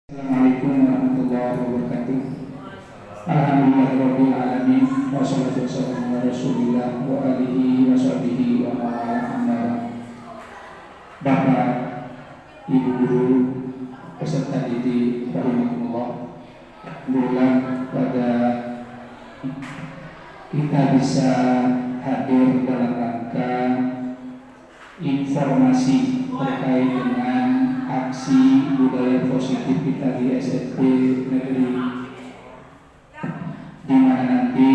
Assalamualaikum warahmatullahi wabarakatuh. Alhamdulillahirabbil alamin wassalatu wassalamu ala Rasulillah wa alihi washabihi wa man Bapak, Ibu guru, peserta didik rahimakumullah. Alhamdulillah pada kita bisa hadir dalam rangka informasi terkait dengan aksi budaya positif kita di SMP Negeri, di mana nanti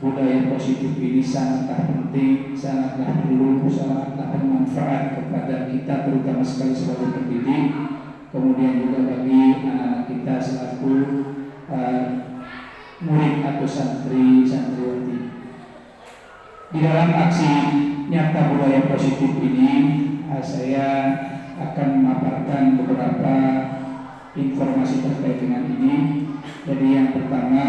budaya positif ini sangatlah penting, sangatlah perlu, sangatlah bermanfaat kepada kita terutama sekali sebagai pendidik, kemudian juga bagi anak-anak kita selaku murid atau santriwati. Di dalam aksi nyata budaya positif ini, saya akan memaparkan beberapa informasi terkait dengan ini. Jadi yang pertama,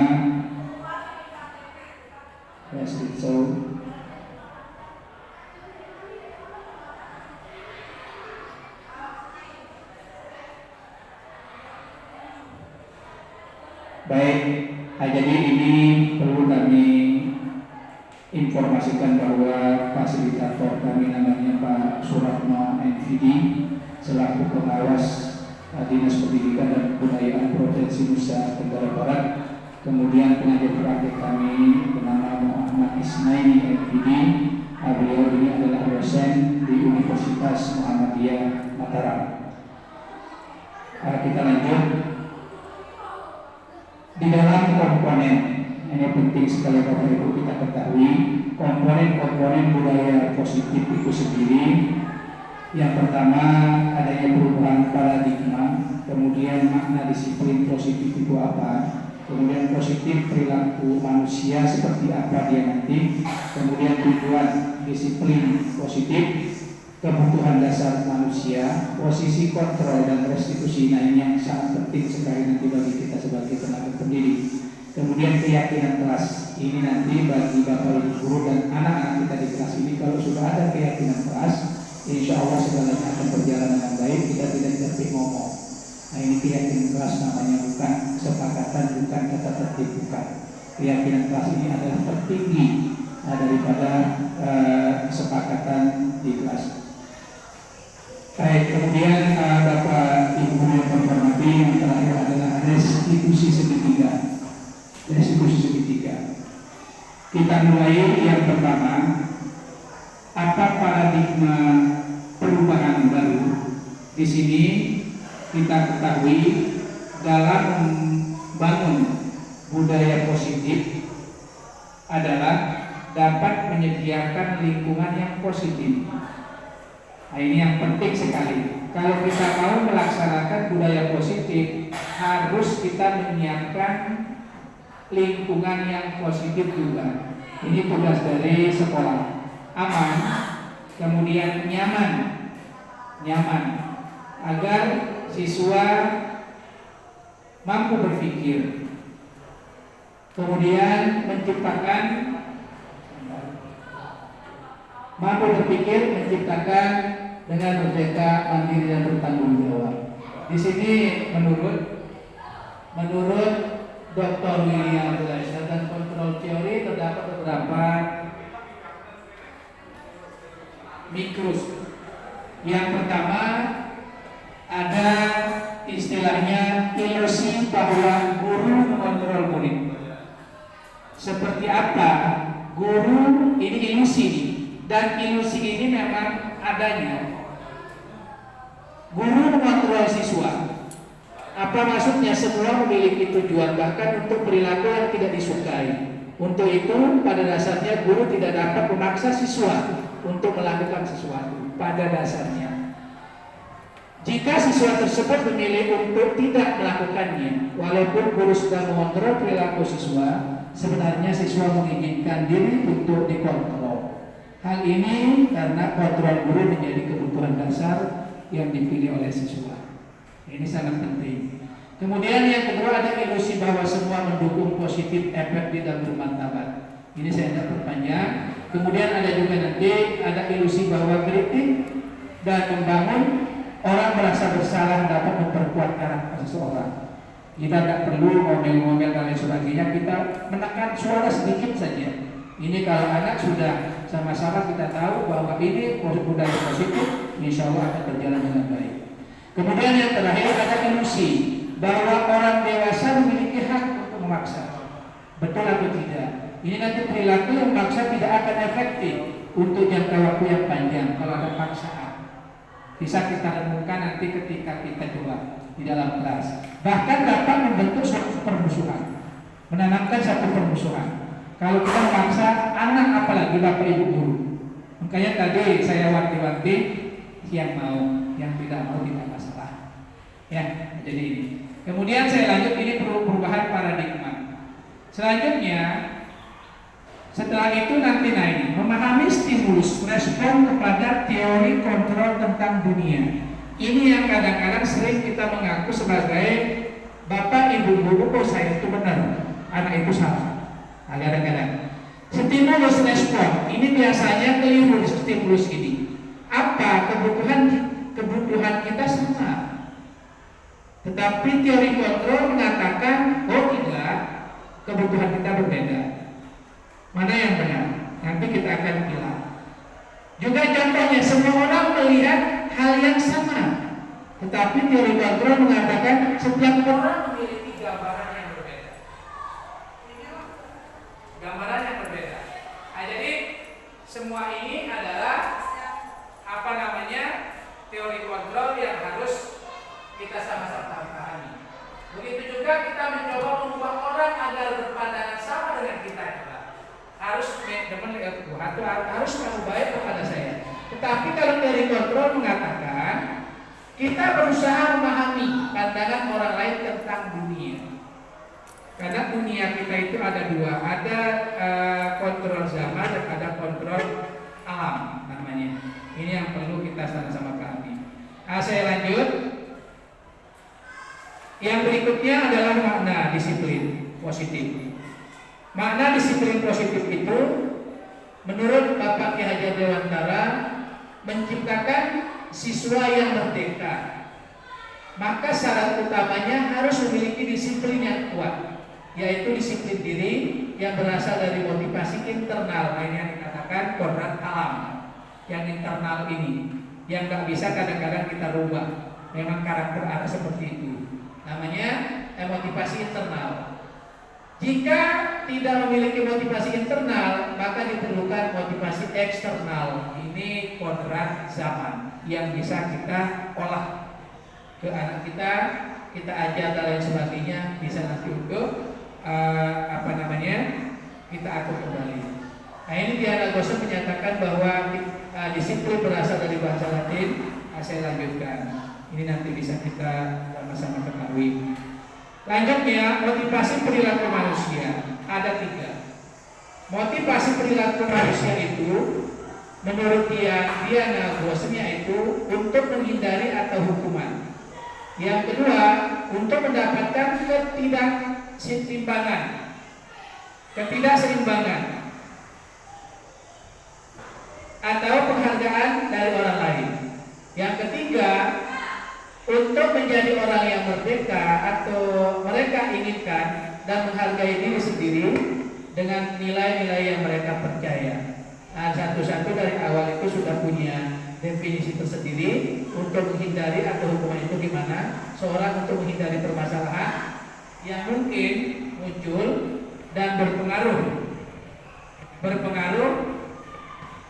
baik, jadi ini perlu kami informasikan bahwa fasilitator kami namanya Pak Suratno NVD selaku pengawas Dinas Pendidikan dan Kebudayaan Provinsi Nusa Tenggara Barat. Kemudian pengajar praktek kami bernama Muhammad Ismaili NVD. Beliau ini adalah dosen di Universitas Muhammadiyah Mataram. Kita lanjut. Di dalam komponen, ini penting sekali Bapak Ibu kita ketahui, komponen-komponen budaya positif itu sendiri. Yang pertama, adanya perubahan paradigma, kemudian makna disiplin positif itu apa, kemudian positif perilaku manusia seperti apa dia nanti, kemudian tujuan disiplin positif, kebutuhan dasar manusia, posisi kontrol dan restitusi. Nah, ini yang sangat penting sekali nanti bagi kita sebagai tenaga pendidik. Kemudian keyakinan kelas, ini nanti bagi Bapak Ibu guru dan anak-anak kita di kelas ini, kalau sudah ada keyakinan kelas, insya Allah segalanya akan berjalan dengan baik, kita tidak tertib ngomong. Nah, ini keyakinan kelas namanya, bukan kesepakatan, bukan kata tertib, bukan. Keyakinan kelas ini adalah tertinggi daripada kesepakatan di kelas. Baik, kemudian Bapak Ibu yang menghormati, yang terakhir adalah restitusi segitiga. Restitusi segitiga. Kita mulai yang pertama, apa paradigma perubahan baru? Di sini kita ketahui dalam membangun budaya positif adalah dapat menyediakan lingkungan yang positif. Nah, ini yang penting sekali. Kalau kita mau melaksanakan budaya positif, harus kita menyiapkan lingkungan yang positif juga. Ini tugas dari sekolah. Aman, kemudian nyaman, agar siswa mampu berpikir, kemudian menciptakan dengan merdeka, mandiri dan bertanggung jawab. Di sini menurut Dr. William Belajar dan kontrol teori terdapat beberapa mikrus. Yang pertama ada istilahnya ilusi bahwa guru mengontrol murid. Seperti apa? Guru ini ilusi, dan ilusi ini memang adanya. Guru mengontrol siswa. Apa maksudnya? Semua memiliki tujuan, bahkan untuk perilaku yang tidak disukai. Untuk itu pada dasarnya guru tidak dapat memaksa siswa untuk melakukan sesuatu pada dasarnya. Jika siswa tersebut memilih untuk tidak melakukannya, walaupun guru sudah mengontrol perilaku siswa, sebenarnya siswa menginginkan diri untuk dikontrol. Hal ini karena kontrol guru menjadi kebutuhan dasar yang dipilih oleh siswa. Ini sangat penting. Kemudian yang kedua ada ilusi bahwa semua mendukung positif, efektif dan bermartabat. Ini saya tidak perpanjang. Kemudian ada juga nanti ada ilusi bahwa kritik dan membangun orang merasa bersalah dapat memperkuat karakter seseorang. Kita tidak perlu ngomel-ngomel dan lain sebagainya, kita menekan suara sedikit saja. Ini kalau anak sudah sama-sama kita tahu bahwa ini budaya positif, insya Allah akan berjalan dengan baik. Kemudian yang terakhir ada ilusi bahwa orang dewasa memiliki hak untuk memaksa. Betul atau tidak? Ini nanti perilaku yang memaksa tidak akan efektif untuk jangka waktu yang panjang kalau ada paksaan. Bisa kita renungkan nanti ketika kita coba di dalam kelas. Bahkan dapat membentuk suatu permusuhan, menanamkan satu permusuhan. Kalau kita memaksa anak, apalagi bapak ibu guru. Makanya tadi saya wanti-wanti, yang mau, yang tidak mau tidak masalah. Ya, jadi ini. Kemudian saya lanjut, ini perubahan paradigma. Selanjutnya, setelah itu nanti naik memahami stimulus, respon kepada teori kontrol tentang dunia. Ini yang kadang-kadang sering kita mengaku sebagai bapak ibu guru, oh saya itu benar, anak itu salah. Kadang-kadang stimulus respon ini biasanya keliru. Stimulus ini apa? Kebutuhan kita sama, tetapi teori kontrol mengatakan oh tidak, kebutuhan kita berbeda. Mana yang benar? Nanti kita akan bilang. Juga contohnya, semua orang melihat hal yang sama, tetapi teori kontrol mengatakan setiap orang memiliki gambaran yang berbeda. Gambaran yang berbeda. Nah, jadi semua ini adalah apa namanya teori kontrol yang harus kita sama-sama pahami. Begitu juga kita mencoba mengubah orang agar berpandangan sama dengan kita. Harus harus kamu baik kepada saya. Tetapi kalau teori kontrol mengatakan kita berusaha memahami pandangan orang lain tentang dunia. Karena dunia kita itu ada dua, ada kontrol zaman dan ada kontrol alam namanya. Ini yang perlu kita sama-sama pahami. Saya lanjut. Yang berikutnya adalah makna disiplin positif. Makna disiplin positif itu menurut Bapak Ki Hajar Dewantara menciptakan siswa yang merdeka. Maka syarat utamanya harus memiliki disiplin yang kuat, yaitu disiplin diri yang berasal dari motivasi internal. Nah, ini yang dikatakan kodrat alam, yang internal ini, yang nggak bisa kadang-kadang kita rubah. Memang karakter anak seperti itu. Namanya motivasi internal. Jika tidak memiliki motivasi internal, maka diperlukan motivasi eksternal. Ini kodrat zaman yang bisa kita olah ke anak kita ajar dan lain sebagainya, bisa nanti untuk kita atur kembali. Nah, ini Diana Gosson menyatakan bahwa disiplin berasal dari bahasa Latin. Saya lanjutkan. Ini nanti bisa kita sama-sama ketahui. Lanjutnya, motivasi perilaku manusia ada 3. Motivasi perilaku manusia itu menurut Diana Gosson itu untuk menghindari atau hukuman. Yang kedua, untuk mendapatkan ketidakseimbangan atau penghargaan dari orang lain. Yang ketiga, untuk menjadi orang yang merdeka atau mereka inginkan dan menghargai diri sendiri dengan nilai-nilai yang mereka percaya. Nah, satu-satu dari awal itu sudah punya definisi tersendiri. Untuk menghindari atau hukuman itu gimana? Seorang untuk menghindari permasalahan yang mungkin muncul dan berpengaruh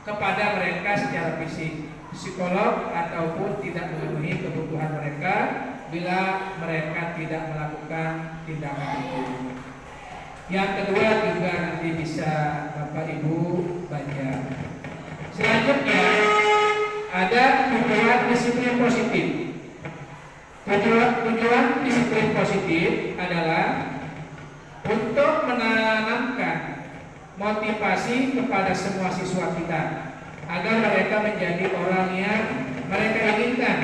kepada mereka secara fisik, psikolog ataupun tidak memenuhi kebutuhan mereka bila mereka tidak melakukan tindakan itu. Yang kedua juga nanti bisa Bapak Ibu baca. Selanjutnya ada tujuan disiplin positif. Tujuan disiplin positif adalah untuk menanamkan motivasi kepada semua siswa kita agar mereka menjadi orang yang mereka inginkan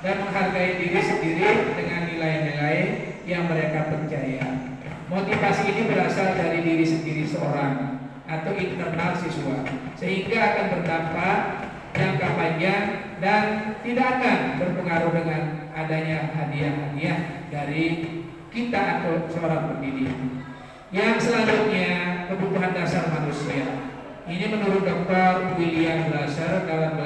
dan menghargai diri sendiri dengan nilai-nilai yang mereka percaya. Motivasi ini berasal dari diri sendiri seorang atau internal siswa, sehingga akan berdampak jangka panjang dan tidak akan berpengaruh dengan adanya hadiah-hadiah dari kita atau seorang pendidik. Yang selanjutnya, kebutuhan dasar manusia. Ini menurut Dr. William Glasser dalam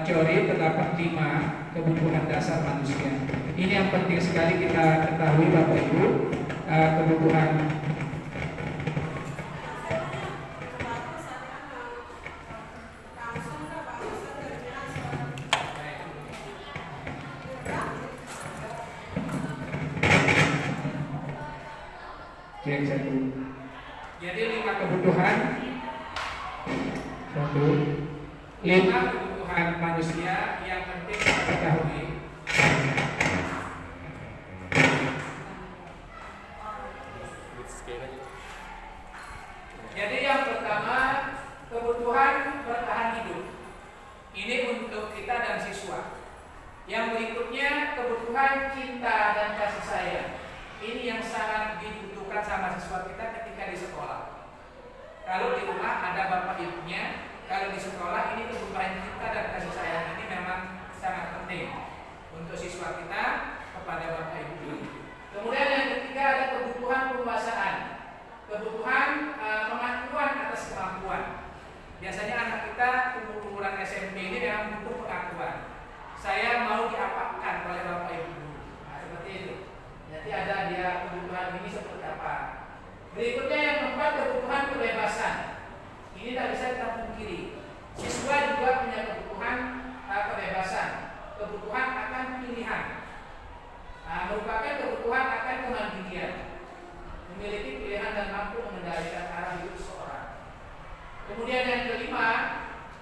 teori terdapat 5 kebutuhan dasar manusia. Ini yang penting sekali kita ketahui Bapak Ibu, kebutuhan Jadi 5 kebutuhan 5 kebutuhan manusia yang penting kita ketahui. Jadi yang pertama, kebutuhan bertahan hidup. Ini untuk kita dan siswa. Yang berikutnya, kebutuhan cinta dan kasih sayang. Ini yang sangat dibutuhkan sama siswa kita ketika di sekolah. Kalau di rumah ada bapak ibunya, kalau di sekolah ini kebutuhan cinta dan kasih sayang ini memang sangat penting untuk siswa kita kepada bapak ibu. Kemudian yang ketiga ada kebutuhan penguasaan, kebutuhan pengakuan atas kemampuan. Biasanya anak kita umuran SMP ini memang butuh pengakuan. Saya mau diapakan oleh bapak ibu. Nah, seperti itu. Jadi ada dia kebutuhan ini seperti apa. Berikutnya yang keempat, kebutuhan kebebasan. Ini tidak bisa kita pungkiri. Siswa juga punya kebutuhan kebebasan, kebutuhan akan pilihan, merupakan kebutuhan akan kemandirian, memiliki pilihan dan mampu mengendalikan arah hidup seorang. Kemudian yang kelima,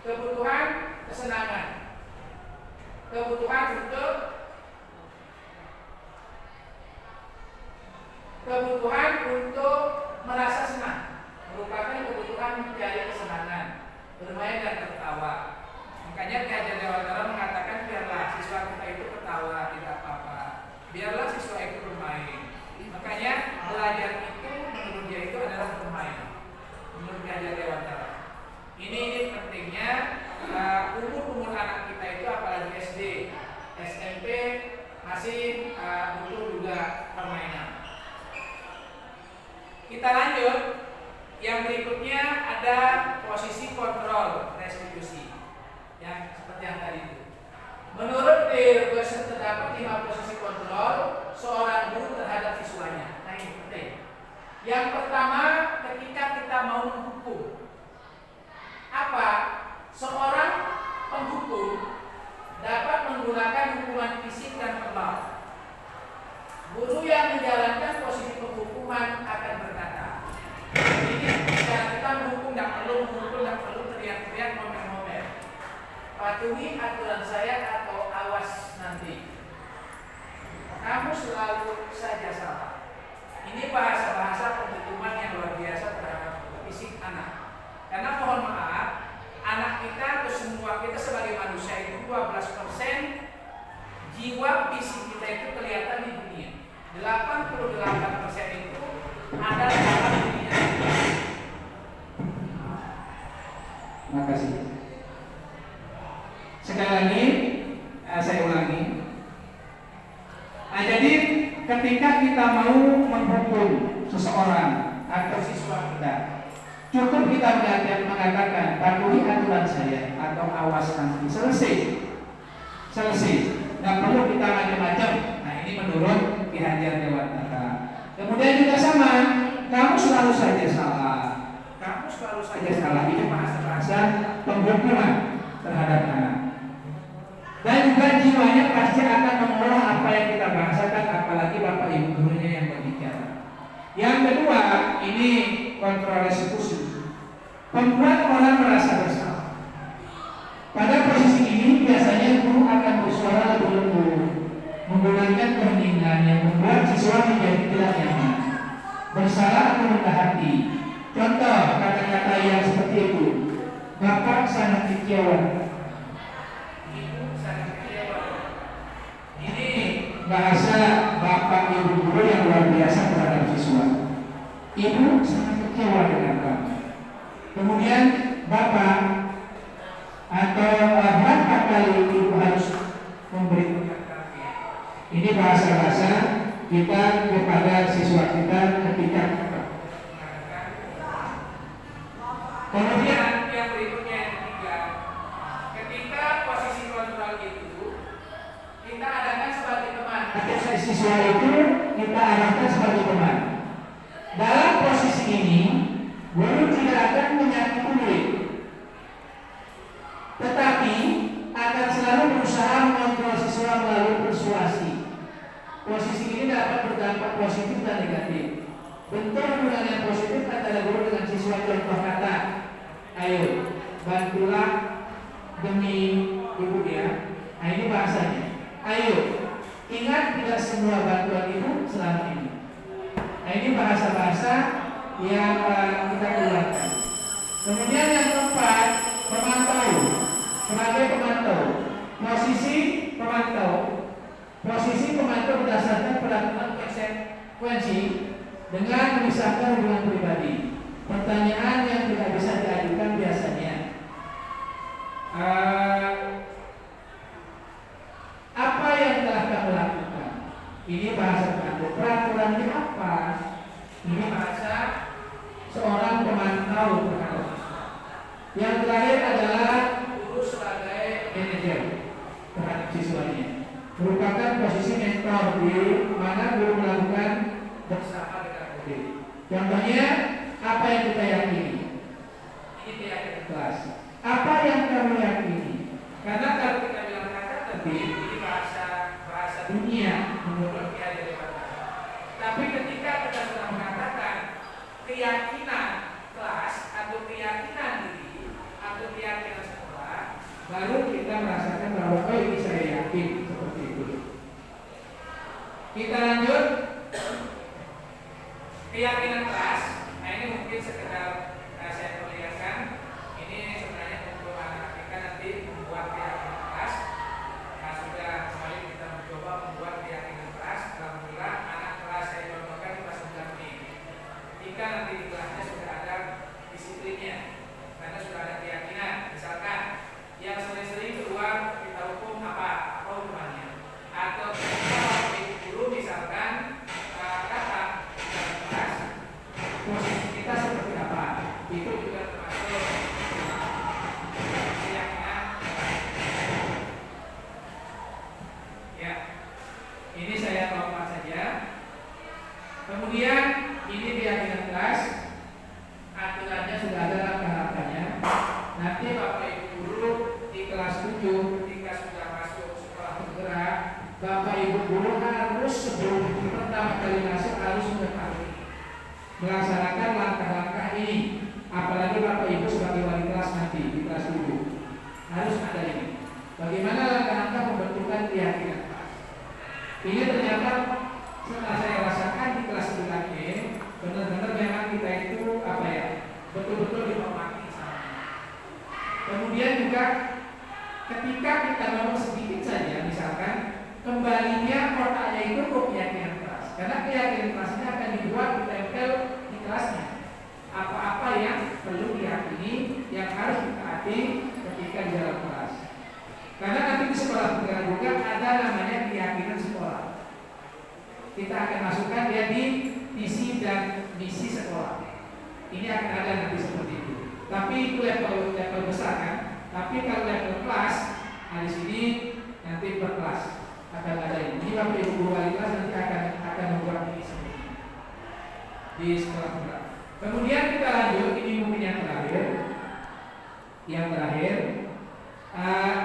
kebutuhan kesenangan, kebutuhan untuk merasa senang, merupakan kebutuhan mencari kesenangan, bermain dan tertawa. Makanya Ki Hajar Dewantara mengatakan biarlah siswa kita itu tertawa, tidak apa-apa. Biarlah siswa itu bermain. Makanya belajar itu menurut dia itu adalah bermain. Menurut Ki Hajar Dewantara. Ini pentingnya umur anak kita itu apalagi SD, SMP masih butuh juga permainan. Kita lanjut. Yang berikutnya ada posisi kontrol restitusi, yang seperti yang tadi itu. Menurut Glasser terdapat 5 posisi kontrol seorang guru terhadap siswanya. Nah ini penting. Yang pertama, ketika kita mau menghukum, apa? Seorang penghukum dapat menggunakan hukuman fisik dan verbal. Guru yang menjalankan posisi penghukuman akan berkata, ini cara kita menghukum, tidak perlu teriak-teriak, ngomel-ngomel. Patuhi aturan saya atau awas nanti. Kamu selalu saja salah. Ini bahasa-bahasa penghukuman yang luar biasa terhadap fisik anak. Karena mohon maaf, anak kita atau semua kita sebagai manusia itu 12% jiwa fisik kita itu kelihatan di dunia. 88% itu ada dalam dunia. Makasih. Sekali lagi saya ulangi. Jadi ketika kita mau menghukum seseorang atau siswa kita, cukup kita mengatakan patuhi aturan saya atau awas nanti. Selesai. Nggak perlu kita macam-macam. Nah ini menurut Ki Hajar Dewantara. Kemudian juga sama, kamu selalu saja salah. Ini bahasa penghukuman terhadap anak. Dan juga jiwanya pasti akan mengolah apa yang kita bahasakan, apalagi bapak ibu gurunya yang berbicara. Yang kedua, ini kontrol restitusi. Membuat orang merasa bersalah. Pada posisi ini biasanya guru akan bersuara lebih lembut, menggunakan keheningan yang membuat siswa menjadi tidak nyaman, bersalah atau rendah hati. Contoh kata-kata yang seperti itu. Bapak sangat kecewa. Ibu sangat kecewa. Ini bahasa bapak ibu guru yang luar biasa terhadap siswa. Ibu sangat kecewa dengan kamu. Kemudian bapak Ini bahasa-bahasa kita kepada siswa kita ketika. Kemudian yang berikutnya yang ketiga, ketika posisi kontrol itu kita adakan sebagai teman. Siswa itu kita arahkan sebagai teman. Dalam posisi ini, guru tidak akan menyakiti murid, tetapi akan selalu berusaha mengontrol siswa melalui persuasi. Posisi ini dapat berdampak positif dan negatif. Bentuk hubungan yang positif antara guru dengan siswa, contoh kata, ayo bantulah demi ibu ya. Nah ini bahasanya. Ayo ingat tidak semua bantuan ibu selama ini. Nah ini bahasa-bahasa yang kita keluarkan. Kemudian yang keempat, pemantau. Sebagai pemantau, posisi pemantau. Posisi pemantau berdasarkan peraturan konsekuensi dengan memisahkan hubungan pribadi. Pertanyaan yang tidak bisa diajukan biasanya, apa yang telah kamu lakukan? Ini bahasa pemantau. Peraturannya apa? Ini bahasa seorang pemantau terhadap siswa. Yang terakhir adalah guru sebagai manajer terhadap siswanya. Merupakan posisi mentor di mana guru melakukan bersama dengan murid. Contohnya, apa yang kita yakini? Ini keyakinan kelas. Apa yang kamu yakini? Karena kalau kita bilang kata tadi, ini bahasa dunia menurut keyakinan kata. Tapi ketika kita sudah mengatakan keyakinan kelas atau keyakinan diri atau keyakinan sekolah, baru kita merasakan bahwa oh ini saya yakin seperti itu. Kita lanjut. Keyakinan kelas. Nah ini mungkin sekedar saya perlihatkan. Ini sebenarnya untuk anak kita nanti membuat keyakinan kelas. Nah sudah kembali kita mencoba membuat keyakinan kelas. Alhamdulillah anak kelas saya contohkan kelas 9 ini. Ketika nanti di kelasnya sudah ada disiplinnya, karena sudah ada keyakinan. Misalkan yang sering-sering keluar kita hukum apa hukumannya? Atau kita guru misalkan kata dalam kelas posisi kita seperti apa? Itu juga termasuk keyakinan. Ya, ini saya lompat saja. Kemudian ini keyakinan kelas. Aturannya sudah ada langkah-langkahnya. Nanti Bapak Ibu guru di kelas 7 ketika sudah masuk sekolah bergerak, Bapak Ibu guru harus sebelum pertama kali masuk harus mengetahui melaksanakan langkah-langkah ini. Apalagi Bapak Ibu sebagai wali kelas nanti di kelas 7 harus ada ini. Bagaimana langkah-langkah pembentukan keyakinan kelas? Ini ternyata setelah saya rasakan di kelas 9 ini, benar-benar memang kita itu apa ya, betul-betul dihormati sama. Kemudian juga ketika kita ngomong sedikit saja, misalkan kembalinya kotaknya itu ke keyakinan kelas, karena keyakinan kelas ini akan dibuat ditempel di kelasnya. Apa-apa yang perlu diyakini, yang harus ditaati ketika di dalam kelas. Karena nanti di sekolah bergerak juga ada namanya keyakinan sekolah. Kita akan masukkan dia di visi dan misi sekolah. Ini akan ada nanti seperti itu. Tapi itu level besar kan. Tapi kalau level kelas, nah di sini nanti per kelas akan ada ini. Ini Bapak Ibu guru wali kelas nanti akan membuat ini seperti ini di sekolah berat. Kemudian kita lanjut, ini mungkin yang terakhir. Yang terakhir,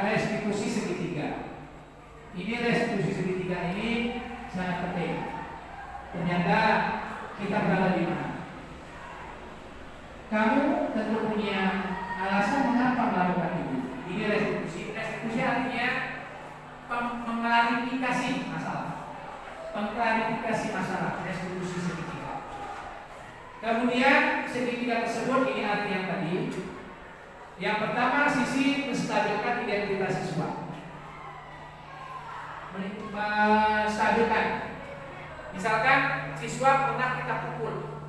restitusi segitiga. Ini restitusi segitiga ini sangat penting. Ternyata kita berada di mana? Kamu tentu punya alasan mengapa melakukan ini. Ini restitusi. Restitusi artinya mengklarifikasi masalah. Mengklarifikasi masalah, restitusi segitiga. Kemudian segitiga tersebut ini arti yang tadi. Yang pertama, sisi menstabilkan identitas siswa. Menstabilkan. Misalkan siswa pernah kita pukul,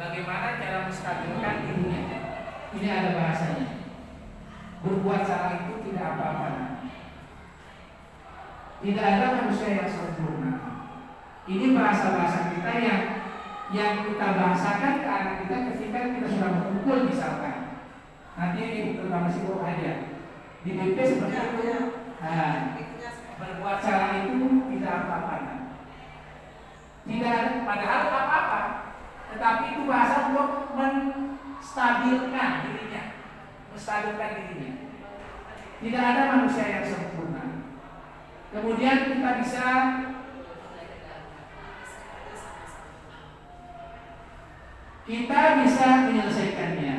bagaimana cara menstabilkan dirinya? Ini ada bahasanya. Berbuat salah itu tidak apa-apa. Tidak ada manusia yang sempurna. Ini bahasa-bahasa kita yang kita bahasakan ke anak kita ketika kita sudah memukul misalkan. Nanti terutama si guru aja di BP seperti itu. Nah, berbuat salah itu tidak apa-apa. Tidak, padahal apa-apa. Tetapi itu bahasa untuk menstabilkan dirinya. Tidak ada manusia yang sempurna. Kemudian kita bisa menyelesaikannya.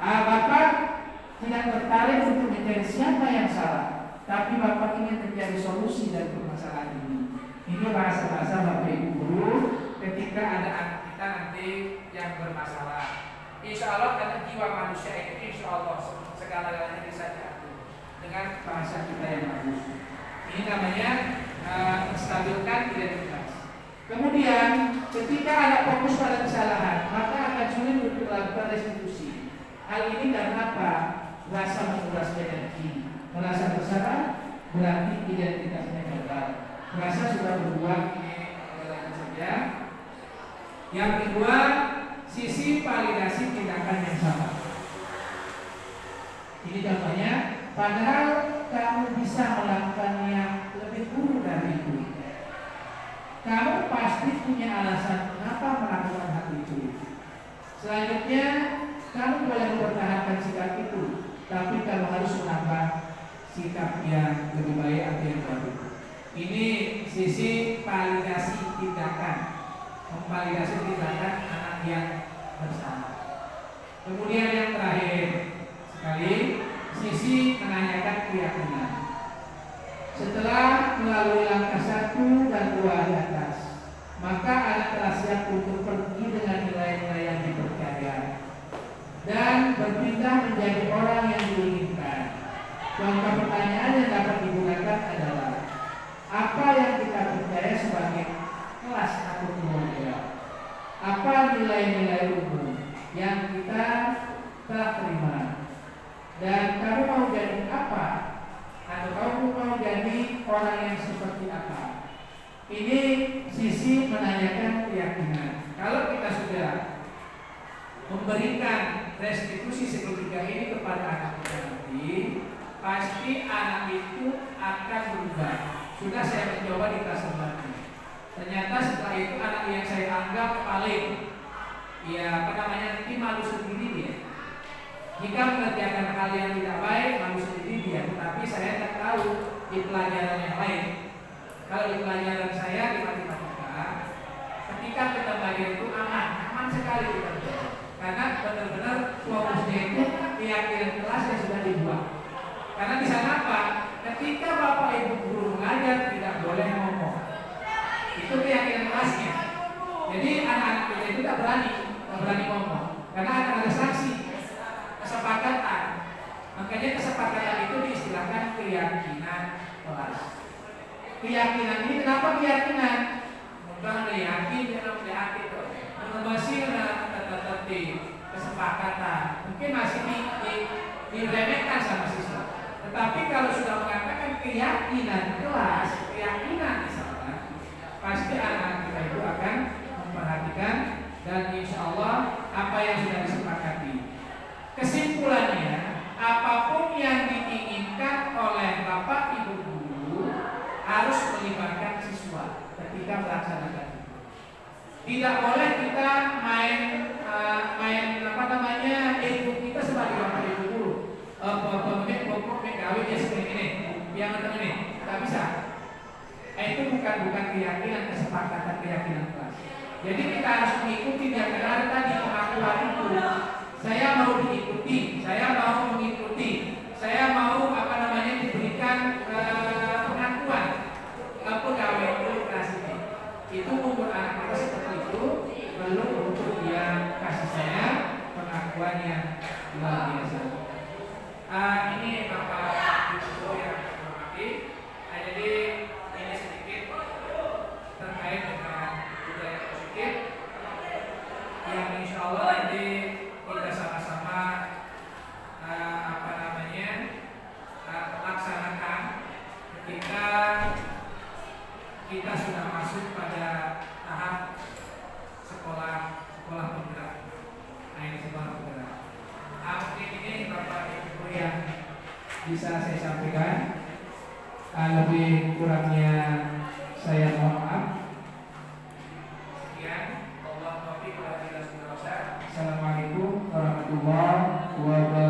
Bapak tidak tertarik untuk mencari siapa yang salah, tapi Bapak ingin mencari solusi dari permasalahan ini. Ini bahasa-bahasa Bapak Ibu guru ketika ada anak kita nanti yang bermasalah. Insya Allah karena jiwa manusia ini insya Allah segala-galanya bisa diatur dengan bahasa kita yang bagus. Ini namanya menstabilkan identitas. Kemudian ketika ada fokus pada kesalahan, maka akan sulit untuk melakukan restitusi. Hal ini karena apa? Rasa menguras energi, merasa bersalah berarti identitasnya gagal. Merasa sudah berbuat ini saja. Yang kedua, sisi validasi tindakan yang sama. Ini contohnya, padahal kamu bisa melakukannya lebih buruk dari itu. Kamu pasti punya alasan mengapa melakukan hal itu. Selanjutnya, kamu boleh mempertahankan sikap itu, tapi kamu harus menambah sikap yang lebih baik atau yang baru. Ini sisi validasi tindakan, memvalidasi tindakan anak yang bersama. Kemudian yang terakhir sekali, sisi menanyakan keyakinan. Setelah melalui langkah 1 dan 2 di atas, maka anak telah siap untuk pergi dengan nilai-nilai yang dipercaya dan berpindah menjadi orang yang diinginkan. Contoh pertanyaan yang dapat digunakan adalah, apa yang kita percaya sebagai kelas atau keluarga? Apa nilai-nilai umum yang kita telah terima? Dan kamu mau jadi apa? Atau kamu mau jadi orang yang seperti apa? Ini sisi menanyakan keyakinan. Kalau kita sudah memberikan restitusi seketika ini kepada anak kita nanti, pasti anak itu akan berubah. Sudah saya mencoba di kelas nanti. Ternyata setelah itu anak yang saya anggap paling nanti malu sendiri dia. Jika mengerjakan hal yang tidak baik, malu sendiri dia. Tetapi saya tak tahu di pelajaran yang lain. Kalau di pelajaran saya di matematika, ketika kita belajar itu aman sekali kita. Karena benar-benar fokusnya itu keyakinan kelas yang sudah dibuat. Karena di sana apa? Ketika Bapak Ibu guru mengajar tidak boleh ngomong. Itu keyakinan kelasnya. Jadi anak-anak kita itu tidak berani ngomong. Karena akan ada sanksi, kesepakatan. Makanya kesepakatan itu diistilahkan keyakinan kelas. Keyakinan ini kenapa keyakinan? Mudah ada yakin, yakin tuh. Masih kesepakatan. Mungkin masih diremehkan sama siswa. Tetapi kalau sudah mengatakan keyakinan kelas, keyakinan di sana, pasti anak-anak kita itu akan memperhatikan dan insya Allah apa yang sudah disepakati. Kesimpulannya, apapun yang diinginkan oleh Bapak Ibu guru harus melibatkan siswa ketika melaksanakan itu. Tidak boleh kita main ilmu kita sebagai Bapak Ibu guru. Pegawai dia seperti ini, yang ini, tak bisa. Itu bukan keyakinan, kesepakatan keyakinan kelas. Jadi kita harus mengikuti dia karena tadi pengakuan itu. Saya mau diikuti, saya mau mengikuti, saya mau diberikan pengakuan pegawai itu kelas ini. Itu umur anak kita seperti itu, perlu untuk dia kasih saya pengakuan yang luar biasa. Ini Bapak Ibu yang hormati. Jadi ini sedikit terkait dengan budaya positif yang insya Allah nanti kita sama-sama kita sudah masuk pada tahap sekolah penggerak. Nah, ini sekolah penggerak. Mungkin ini Bapak Ibu yang bisa saya sampaikan. Lebih kurangnya saya mohon maaf. Sekian. Assalamualaikum warahmatullahi wabarakatuh.